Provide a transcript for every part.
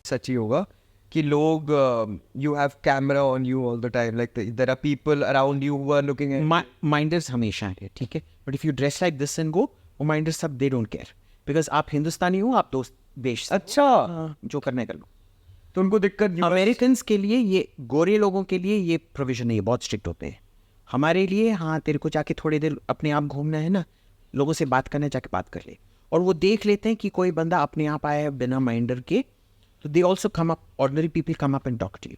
सच ही होगा कि लोग you have camera on you all the time, like there are people around you who are looking at. Minders हमेशा है, ठीक है, but if you dress like this and go, वो minders सब they don't care, because आप हिंदुस्तानी हो, आप दोस्त देश से हो, अच्छा, जो करना है कर लो। तो उनको दिक्कत नहीं। अमेरिकन के लिए ये, गोरे लोगों के लिए ये प्रोविजन नहीं है, बहुत स्ट्रिक्ट होते हैं। हमारे लिए हाँ, तेरे को जाके थोड़ी देर अपने आप घूमना है ना, लोगों से बात करना है, जाके बात कर ले। और वो देख लेते हैं कि कोई बंदा अपने आप आया है बिना माइंडर के, तो they also come up, ordinary people come up and talk to you,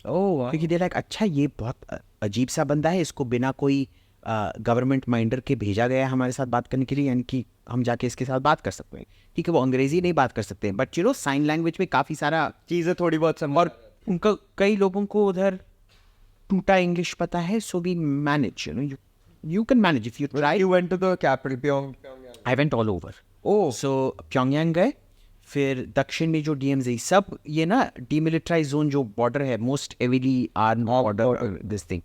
oh क्योंकि दे लाइक अच्छा ये बहुत अजीब सा बंदा है, इसको बिना कोई गवर्नमेंट माइंडर के भेजा गया है हमारे साथ बात करने के लिए, यानी कि हम जाके इसके साथ बात कर सकते हैं। ठीक है, वो अंग्रेजी नहीं बात कर सकते हैं, but you know sign language में काफ़ी सारा चीज़ें थोड़ी बहुत समझ। और उनका कई लोगों को उधर टूटा इंग्लिश पता है, so we manage, you know, you can manage if you try. You went to the capital Pyongyang? I went all over. Oh, so Pyongyang गए, फिर दक्षिण में जो डीएमजी, सब ये ना डीमिलिटराइज जोन जो बॉर्डर है, most heavily arm border this thing,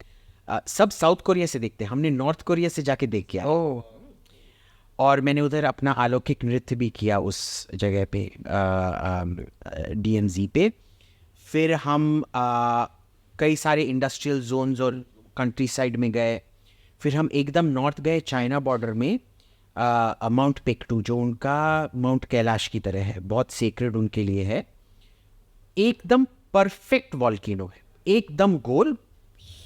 सब साउथ कोरिया से देखते हैं, हमने नॉर्थ कोरिया से जाके देख किया। ओह, और मैंने उधर अपना अलौकिक नृत्य भी किया उस जगह पे, डीएमजी पे। फिर हम कई सारे इंडस्ट्रियल जोन्स और कंट्री साइड में गए। फिर हम एकदम नॉर्थ गए, चाइना बॉर्डर में, माउंट पेक्टू, जो उनका माउंट कैलाश की तरह है, बहुत सेक्रेड उनके लिए है। एकदम परफेक्ट वॉल्केनो है, एकदम गोल,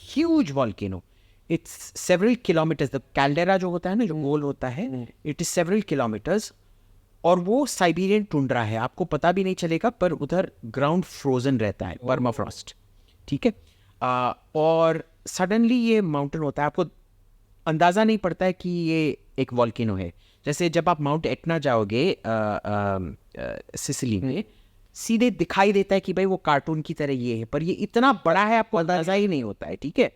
huge volcano, it's several kilometres, the caldera जो होता है ना, जो गोल होता है, इट इज सेवरल किलोमीटर्स। और वो साइबेरियन टुंड्रा है, आपको पता भी नहीं चलेगा, पर उधर ग्राउंड फ्रोजन रहता है, परमाफ्रॉस्ट, ठीक है। और सडनली ये माउंटेन होता है, आपको अंदाज़ा नहीं पड़ता है कि ये एक वॉल्केनो है। जैसे जब आप माउंट एटना जाओगे सिसिली में, सीधे दिखाई देता है कि भाई वो कार्टून की तरह ये है, पर ये इतना बड़ा है आपको अंदाजा ही नहीं होता है, ठीक है।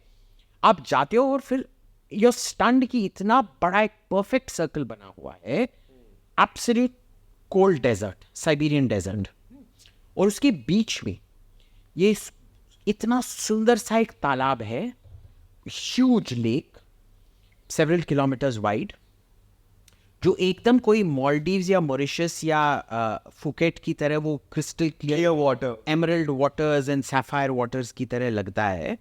आप जाते हो और फिर योर स्टंड की इतना बड़ा एक परफेक्ट सर्कल बना हुआ है, absolute cold desert, Siberian desert, और उसके बीच में ये इतना सुंदर सा एक तालाब है, huge lake, several kilometres wide, जो एकदम कोई मालदीव्स या मॉरिशस या फुकेट की तरह वो crystal clear water, emerald waters and sapphire waters की तरह लगता है।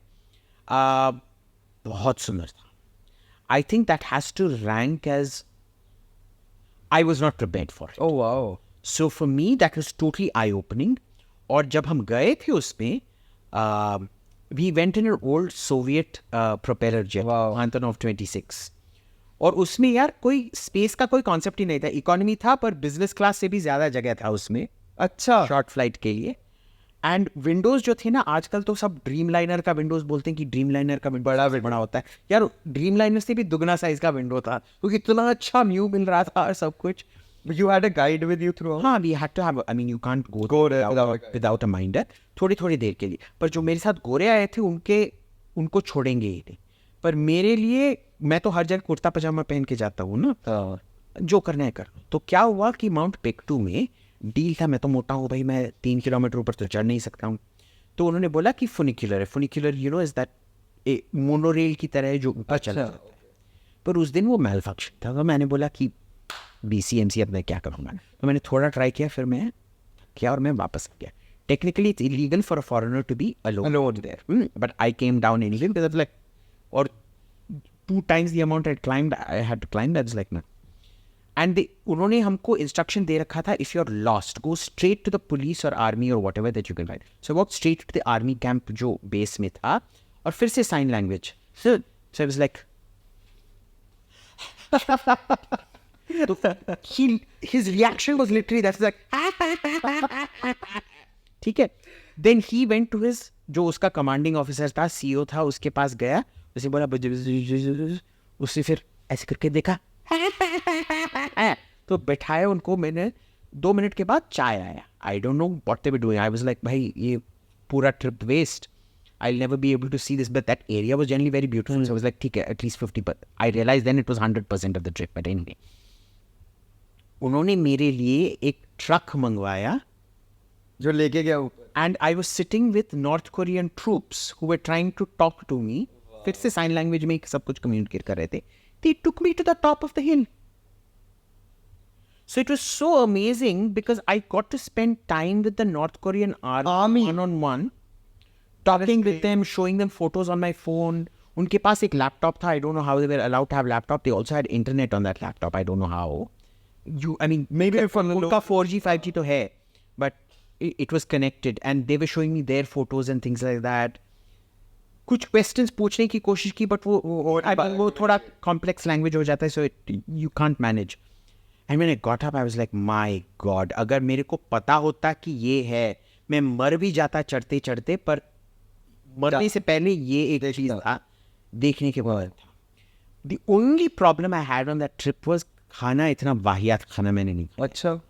बहुत सुंदर था। I think that has to rank as, I was not prepared for it. Oh wow, so for me that was totally eye opening. और जब हम गए थे उसमें, we went in an old Soviet propeller jet, Wow. Antonov 26, और उसमें यार कोई स्पेस का कोई कॉन्सेप्ट ही नहीं था, इकोनॉमी था, पर बिजनेस क्लास से भी ज़्यादा जगह था उसमें अच्छा, शॉर्ट फ्लाइट के लिए। एंड विंडोज़ जो थे ना, आजकल तो सब ड्रीम लाइनर का विंडोज़ बोलते हैं कि ड्रीम लाइनर का बड़ा होता है, यार ड्रीम लाइनर से भी दुगना साइज का विंडो था, क्योंकि इतना अच्छा व्यू मिल रहा था और सब कुछ। you had a guide with you throughout? हाँ, we had to have, I mean you can't go there without a minder, थोड़ी थोड़ी देर के लिए। पर जो मेरे साथ गोरे आए थे, उनको छोड़ेंगे ही नहीं, पर मेरे लिए, मैं तो हर जगह कुर्ता पजामा पहन के जाता हूँ ना, जो करना है कर लो। तो क्या हुआ कि माउंट पेक्टू में डील था, मैं तो मोटा हूँ भाई, मैं 3 किलोमीटर ऊपर तो चढ़ नहीं सकता हूँ। तो उन्होंने बोला कि फुनिक्यूलर है, funicular you know is that a monorail की तरह है जो ऊपर चला अच्छा, जाता है। पर उस दिन वो मेल फंक्शन था, तो मैंने बोला कि BCMC अब मैं क्या करूँगा। तो मैंने थोड़ा ट्राई किया, फिर मैं किया और मैं वापस आ गया। Technically it's illegal for a foreigner to be alone there, but I came down anyway because like, और 2 times the amount I had to climb, that's like no. And उन्होंने हमको इंस्ट्रक्शन दे रखा था, if you are lost go straight to the police और army और whatever that you can find. So walk straight to the army camp जो base में था, और फिर से sign language, so I was like, his reaction was literally that's like ठीक है। Then he went to his, जो उसका कमांडिंग ऑफिसर था, CEO था, उसके पास गया, उसे बोला, उससे फिर ऐसे करके देखा, तो बैठाया उनको। मैंने 2 मिनट के बाद चाय आया, I don't know what they were doing, I was like भाई ये पूरा trip waste, I'll never be able to see this, but that area was generally very beautiful, so I was like ठीक है, at least 50%, I realized then it was 100% of the trip, but anyway, उन्होंने मेरे लिए एक truck मंगवाया, जो लेके गया ऊपर। and I was sitting with North Korean troops who were trying to talk to me, फिर से साइन लैंग्वेज में सब कुछ कम्युनिकेट कर रहे थे। They took me to the top of the hill. So it was so amazing because I got to spend time with the North Korean army one-on-one, talking with them, showing them photos on my phone. उनके पास एक laptop था. I don't know how they were allowed to have laptop. They also had internet on that laptop. I don't know how. I mean, Maybe for the उनका 4G, 5G तो है, but it was connected, and they were showing me their photos and things like that. कुछ questions पूछने की कोशिश की, but वो थोड़ा complex language हो जाता है, so you can't manage. And when I got up, I was like, my God, अगर मेरे को पता होता कि ये है, मैं मर भी जाता चढ़ते चढ़ते, पर मरने से पहले ये एक चीज़ था, देखने के बाद था. The only problem I had on that trip was खाना इतना वाहियात खाना मैंने नहीं खाया. अच्छा,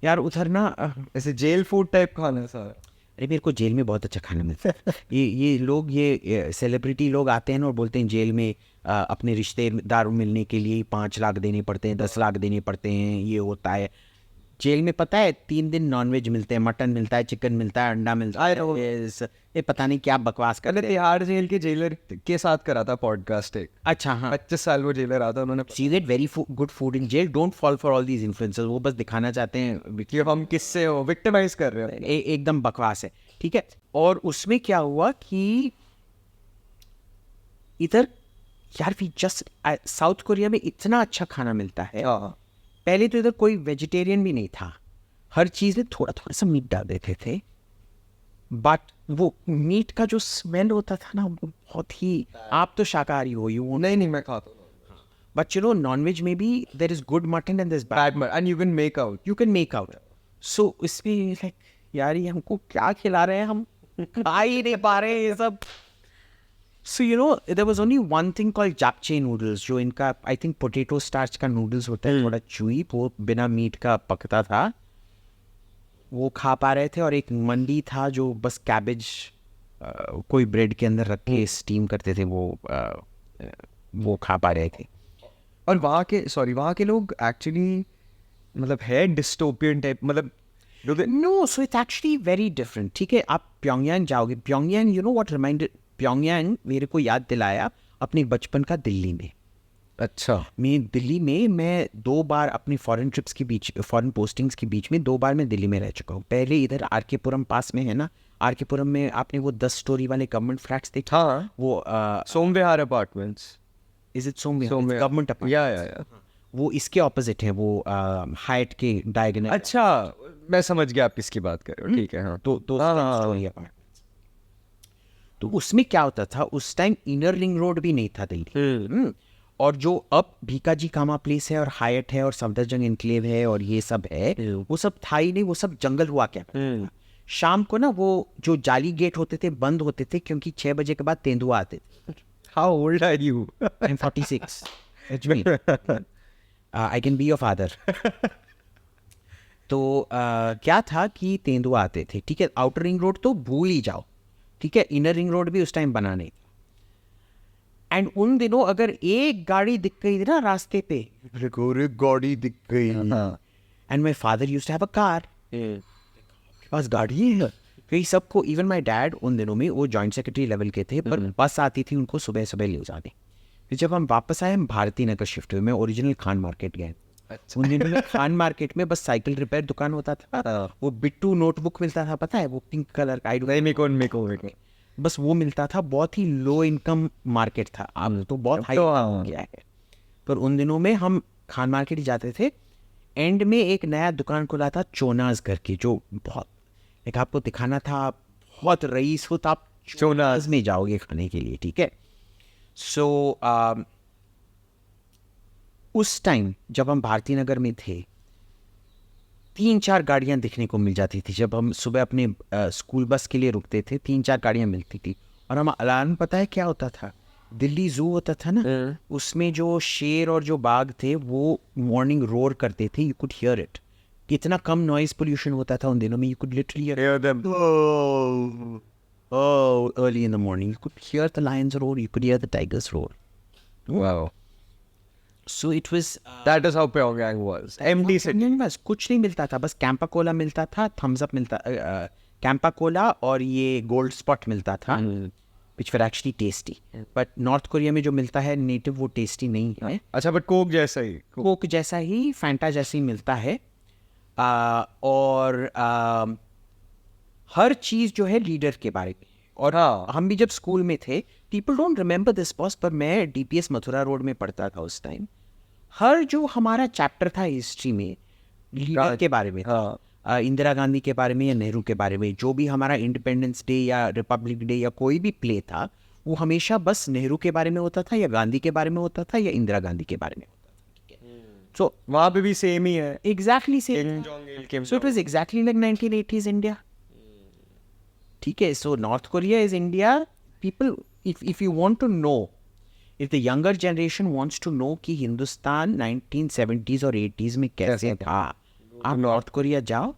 यार उधर ना ऐसे जेल फूड टाइप खाना सर. अरे मेरे को जेल में बहुत अच्छा खाना मिलता है. ये लोग ये सेलिब्रिटी लोग आते हैं ना और बोलते हैं जेल में अपने रिश्तेदार मिलने के लिए 5 लाख देने पड़ते हैं, 10 लाख देने पड़ते हैं, ये होता है. जेल में पता है 3 दिन नॉनवेज मिलते हैं, मटन मिलता है, चिकन मिलता है, अंडा मिलता है. ये पता नहीं क्या बकवास कर. तिहाड़ जेल के जेलर के साथ करा था पॉडकास्ट एक. अच्छा हाँ, 25 साल वो जेलर आता, उन्होंने see that very good food in jail. Don't fall for all these influencers. वो बस दिखाना चाहते हैं कि हम किससे हो विक्टिमाइज कर रहे हैं. एकदम बकवास है. ठीक है. और उसमें क्या हुआ कि इधर यार साउथ कोरिया में इतना अच्छा खाना मिलता है. पहले तो इधर कोई वेजिटेरियन भी नहीं था. हर चीज़ में थोड़ा थोड़ा सा मीट डाल देते थे, बट वो मीट का जो स्मेल होता था ना, वो बहुत ही. आप तो शाकाहारी हो, यू नहीं मैं खाता हूँ. बट यू नो नॉनवेज में भी there is good mutton and there is bad Bad and you can make out. So इसमें लाइक यार ये हमको क्या खिला रहे हैं, हम खा ही नहीं पा रहे हैं ये सब. So you know there was only one thing called japchae noodles, जो इनका आई थिंक पोटैटो स्टार्च का नूडल्स होता है, थोड़ा चुई, वो बिना मीट का पकता था, वो खा पा रहे थे. और एक मंडी था जो बस कैबेज कोई ब्रेड के अंदर रख के स्टीम करते थे, वो खा पा रहे थे. और वहाँ के लोग एक्चुअली मतलब है डिस्टोपियन टाइप, मतलब no, so it's actually very different. ठीक है, आप प्योंगयांग जाओगे. Pyongyang, you know what reminded Pyongyang मेरे को याद दिलाया अपने बचपन का दिल्ली में. अच्छा. दिल्ली में मैं 2 बार अपनी फॉरेन ट्रिप्स के बीच, फॉरेन पोस्टिंग्स के बीच में 2 बार मैं दिल्ली में रह चुका हूँ. पहले इधर आर.के. पुरम पास में है ना, आर.के. पुरम में आपने वो 10 स्टोरी वाले गवर्नमेंट फ्लैट्स देखे. हाँ, वो Som Vihar apartments. Is it Som Vihar? Government apartment. या वो इसके ऑपोजिट है, वो हाइट के डायगोनल. अच्छा, मैं समझ गया आप किसकी बात कर रहे हो. ठीक है. हाँ, तो हाँ. तो उसमें क्या होता था, उस टाइम इनर रिंग रोड भी नहीं था दिल्ली. और जो अब भीकाजी कामा प्लेस है और हायट है और सफदरजंग एनक्लेव है और ये सब है, वो सब था ही नहीं. वो सब जंगल हुआ क्या. शाम को ना वो जो जाली गेट होते थे बंद होते थे, क्योंकि 6 बजे के बाद तेंदुआ आते थे. How old are you? I'm 46. It's me. I can be your father. तो क्या था कि तेंदुआ आते थे. ठीक है, आउटर रिंग रोड तो भूल ही जाओ. ठीक है, इनर रिंग रोड भी उस टाइम बना नहीं था. एंड उन दिनों अगर एक गाड़ी दिख गई थी ना रास्ते पे, गाड़ी दिख गई. And my father used to have a car. के पास गाड़ी है. फिर सबको, इवन माई डैड उन दिनों में वो जॉइंट सेक्रेटरी लेवल के थे, पर बस आती थी उनको सुबह सुबह ले जाने. फिर जब हम वापस आए, हम भारती नगर शिफ्ट हुए. मैं ओरिजिनल खान मार्केट गए. उन दिनों में खान मार्केट में बस साइकिल रिपेयर दुकान होता था. वो बिट्टू नोटबुक मिलता था, पता है, वो पिंक कलर का. बस वो मिलता था. बहुत ही लो इनकम मार्केट था. अब तो बहुत हाई गया है, पर उन दिनों में हम खान मार्केट ही जाते थे. एंड में एक नया दुकान खुला था चोनाज करके, जो बहुत एक आपको दिखाना था, बहुत रईस हो, तो आप चोनाज में जाओगे खाने के लिए. ठीक है. सो उस टाइम जब हम भारती नगर में थे, 3-4 गाड़ियां दिखने को मिल जाती थी. जब हम सुबह अपने स्कूल बस के लिए रुकते थे, 3-4 गाड़ियां मिलती थी. और हम अलार्म, पता है क्या होता था, दिल्ली जू होता था ना, उसमें जो शेर और जो बाघ थे वो मॉर्निंग रोर करते थे. You could hear it. कितना कम नॉइज पोल्यूशन होता था उन दिनों में. You could literally hear them. Oh, early in the morning, you could hear the lions roar, you could hear the tigers roar. Wow. So it was. That is how Pyongyang was. Empty city. बस कुछ नहीं मिलता था. बस Campa Cola मिलता था, Thums up मिलता, Campa Cola और ये गोल्ड स्पॉट मिलता था. which were actually tasty. But North Korea में जो मिलता है native वो tasty नहीं है. अच्छा बट कोक जैसा ही कोक जैसा ही, फैंटा जैसा ही मिलता है. और हर चीज़ जो है लीडर के बारे में. और हाँ. हम भी जब स्कूल में थे, people don't remember this boss, पर मैं DPS मथुरा रोड में पढ़ता था उस टाइम. हर जो हमारा चैप्टर था हिस्ट्री में लीडर के बारे में था. इंदिरा गांधी के बारे में या नेहरू के बारे में. जो भी हमारा इंडिपेंडेंस डे या रिपब्लिक डे या कोई भी प्ले था, वो हमेशा बस नेहरू के बारे में होता था या गांधी के बारे में होता था या इंदिरा गांधी के बारे में होता था. सो वहाँ पे भी सेम ही है. Exactly same. So it was exactly like 1980s India. ठीक है. So north Korea is India. People, if you want to know, if the younger generation wants to know कि हिंदुस्तान 1970s और 80s में कैसे था, आप नॉर्थ कोरिया जाओ.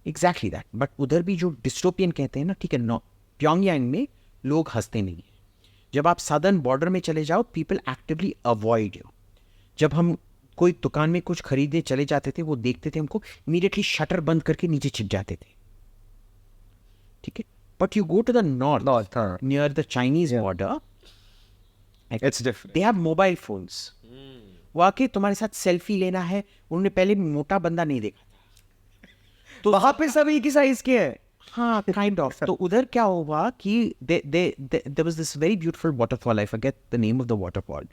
Exactly that. But उधर भी जो डिस्टोपियन कहते हैं ना, ठीक है, प्योंगयांग में लोग हंसते नहीं हैं. जब आप सदर्न बॉर्डर में चले जाओ, पीपल एक्टिवली अवॉइड यू. जब हम कोई दुकान में कुछ खरीदने चले जाते थे, वो देखते थे हमको, इमीडिएटली शटर बंद करके नीचे छिप जाते थे. ठीक है. But you go to the north near the Chinese border, it's different. They have mobile phones. वो आके तुम्हारे साथ सेल्फी लेना है. उन्होंने पहले मोटा बंदा नहीं देखा था, तो वहाँ पे सब एक ही साइज के हैं. हाँ, काइंड ऑफ. तो उधर क्या हुआ कि there was this very beautiful waterfall, I forget the name of the waterfall.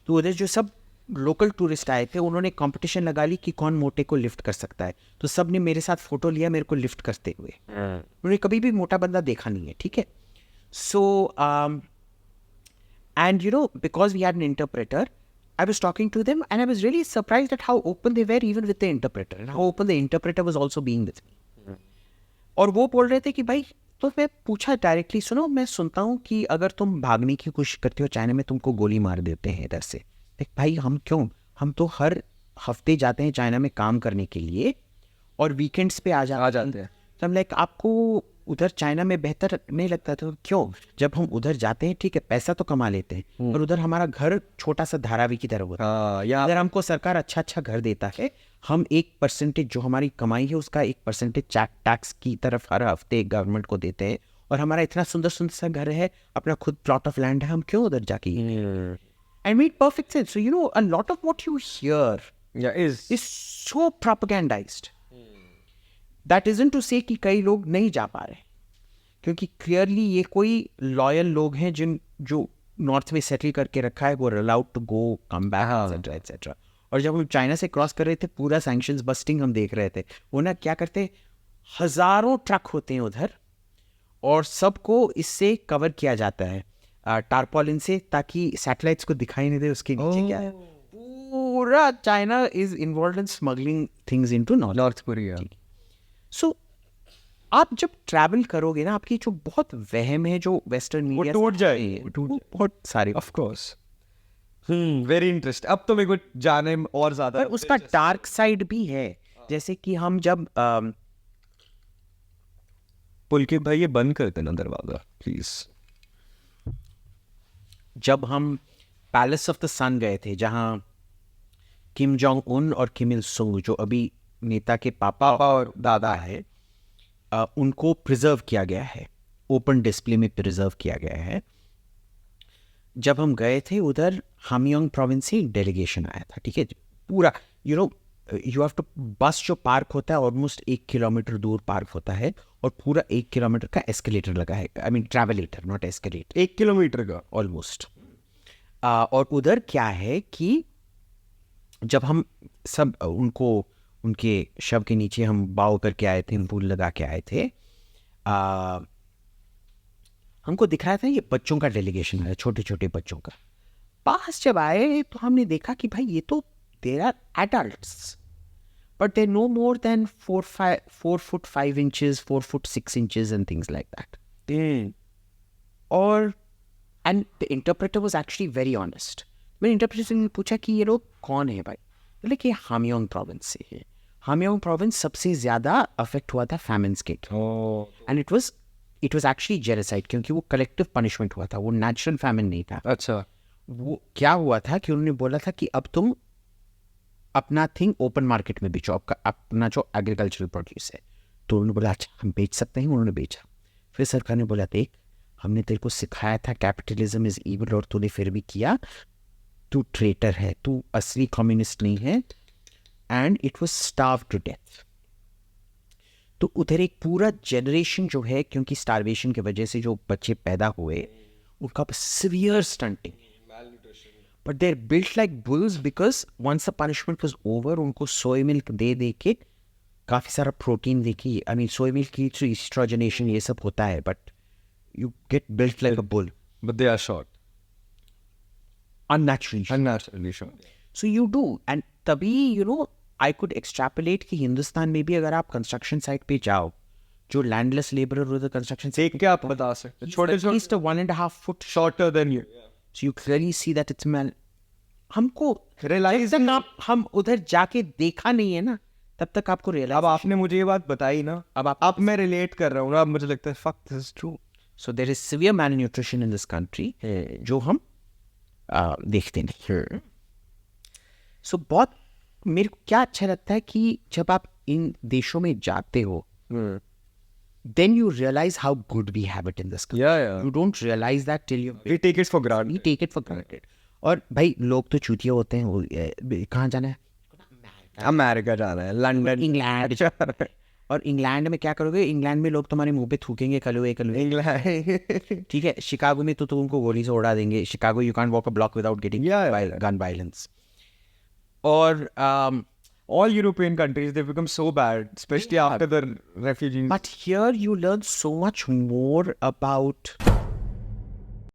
तो उधर जो सब लोकल टूरिस्ट आए थे, उन्होंने कंपटीशन लगा ली कि कौन मोटे को लिफ्ट कर सकता है. तो सब ने मेरे साथ फोटो लिया मेरे को लिफ्ट करते हुए. उन्होंने कभी भी मोटा बंदा देखा नहीं है. ठीक है. सो and you know, because we had an interpreter, I was talking to them and I was really surprised at how open they were even with the interpreter, and how open the interpreter was also being with me. और वो बोल रहे थे कि भाई, तो मैं पूछा डायरेक्टली, सुनो, मैं सुनता हूँ कि अगर तुम भागने की कोशिश करते हो चाइना में, तुमको गोली मार देते हैं इधर से. देख भाई, हम क्यों, हम तो हर हफ्ते जाते हैं चाइना में काम करने के लिए और वीकेंड्स पे आ जाते हैं. तो हम लाइक, आपको उधर चाइना में बेहतर नहीं लगता? तो क्यों, जब हम उधर जाते हैं, ठीक है, पैसा तो कमा लेते हैं, और उधर हमारा घर छोटा सा धारावी की तरह होता है. अगर हमको सरकार अच्छा अच्छा घर देता है, हम 1% जो हमारी कमाई है उसका 1% टैक्स की तरफ हर हफ्ते गवर्नमेंट को देते हैं, और हमारा इतना सुंदर सुंदर सा घर है, अपना खुद प्लॉट ऑफ लैंड है, हम क्यों उधर जाके. And made perfect sense. So you know, a lot of what you hear is so propagandized. That isn't to say कि कई लोग नहीं जा पा रहे, क्योंकि क्लियरली ये कोई लॉयल लोग हैं जो नॉर्थ में सेटल करके रखा है, वो allowed to go come back etcetera etcetera. और जब हम चाइना से क्रॉस कर रहे थे, पूरा सैंक्शंस बस्टिंग हम देख रहे थे. वो ना क्या करते, हजारों ट्रक होते हैं उधर, और सबको इससे कवर किया जाता है टारपॉलिन से, ताकि सैटेलाइट्स को दिखाई नहीं दे उसके नीचे क्या है. पूरा China is involve in smuggling things into North Korea. So आप जब ट्रैवल करोगे ना, आपकी जो बहुत वहम है जो वेस्टर्न मीडिया टूट जाए, बहुत सारे. Of course. Very interest. अब तो मेरे को जाने में और ज्यादा. पर उसका डार्क साइड भी है. जैसे कि हम जब पुलकित भाई, ये बंद कर देना दरवाजा प्लीज. जब हम पैलेस ऑफ द सन गए थे, जहाँ किम जोंग उन और किम इल सुंग, जो अभी नेता के पापा और दादा है, उनको प्रिजर्व किया गया है, ओपन डिस्प्ले में प्रिजर्व किया गया है. जब हम गए थे उधर, हामयोंग प्रोविंस से डेलीगेशन आया था. ठीक है. पूरा you know, you have to, बस जो पार्क होता है ऑलमोस्ट 1 किलोमीटर दूर पार्क होता है, और पूरा 1 किलोमीटर का एस्केलेटर लगा है. I mean travelator, not escalator. 1 kilometre का ऑलमोस्ट. और उधर क्या है कि जब हम सब उनको, उनके शव के नीचे हम बाव करके आए थे, फूल लगा के आए थे, हमको दिखाया था ये बच्चों का डेलीगेशन है, छोटे छोटे बच्चों का. पास जब आए तो हमने देखा कि भाई, ये तो there are adults, but they no more than 4 foot 5 inches, 4 foot 6 inches and things like that. और and the interpreter was actually very honest. मैंने इंटरप्रेटर से पूछा कि ये लोग कौन है भाई. बोले कि हामयोंग प्रोविंस से है. हामयोंग प्रोविंस सबसे ज़्यादा अफेक्ट हुआ था फैमिन्स के, and it was actually genocide, क्योंकि वो कलेक्टिव पनिशमेंट हुआ था, वो नेचुरल फैमिन नहीं था. अच्छा. वो क्या हुआ था कि उन्होंने बोला था कि अब तुम अपना थिंग ओपन मार्केट में बेचो, अपना जो एग्रीकल्चरल प्रोड्यूस है. तो उन्होंने बोला अच्छा, हम बेच सकते हैं. उन्होंने बेचा. फिर सरकार ने बोला, देख, हमने तेरे को सिखाया था कैपिटलिज्म इज इविल और तूने फिर भी किया, तू ट्रेटर है, तू असली कम्युनिस्ट नहीं है। And it was starve to death. तो उधर एक पूरा जनरेशन जो है, क्योंकि स्टारवेशन की वजह से जो बच्चे पैदा हुए उनका severe stunting, but they are built like bulls because once the punishment was over उनको सोया मिल्क दे के काफ़ी सारा प्रोटीन दे के, आई मीन सोया मिल्क की तो एस्ट्रोजनेशन ये सब होता है, but you get built like a bull But they are short. Unnaturally. Unnaturally short. So you do, and तभी यू नो आई कुड एक्सट्रैपुलेट कि हिंदुस्तान में भी अगर आप कंस्ट्रक्शन साइट पे जाओ, जो लैंडलेस लेबरर उधर कंस्ट्रक्शन देख के आप बता सकते हैं छोटे छोटे at least 1.5 foot, shorter than you. so you clearly see that it's man। हमको Realize जब तक हम उधर जाके देखा नहीं है ना, तब तक आपको अब रियलाइज। आपने मुझे ये बात बताई ना, अब मैं रिलेट कर रहा हूँ ना, अब मुझे लगता है fuck this is true. So there is severe malnutrition in this country जो हम देखते नहीं। सो बहुत मेरे को क्या अच्छा लगता है कि जब आप इन देशों में जाते हो then you realize how good we have it in this country. Yeah. You don't realize that till you We take it for granted. we take it for granted. और भाई लोग तो चूतिया होते हैं, वो कहाँ जाना है, अमेरिका जा रहा है, लंदन, इंग्लैंड। और इंग्लैंड में क्या करोगे, इंग्लैंड में लोग तुम्हारे मुंह पे थूकेंगे कलुए कलुए, इंग्लैंड। ठीक है। शिकागो में तो तुमको गोली से उड़ा देंगे। Chicago you can't walk a block without getting Yeah. Gun violence. और All European countries, they've become so bad, especially after the refugees. but here you learn so much more about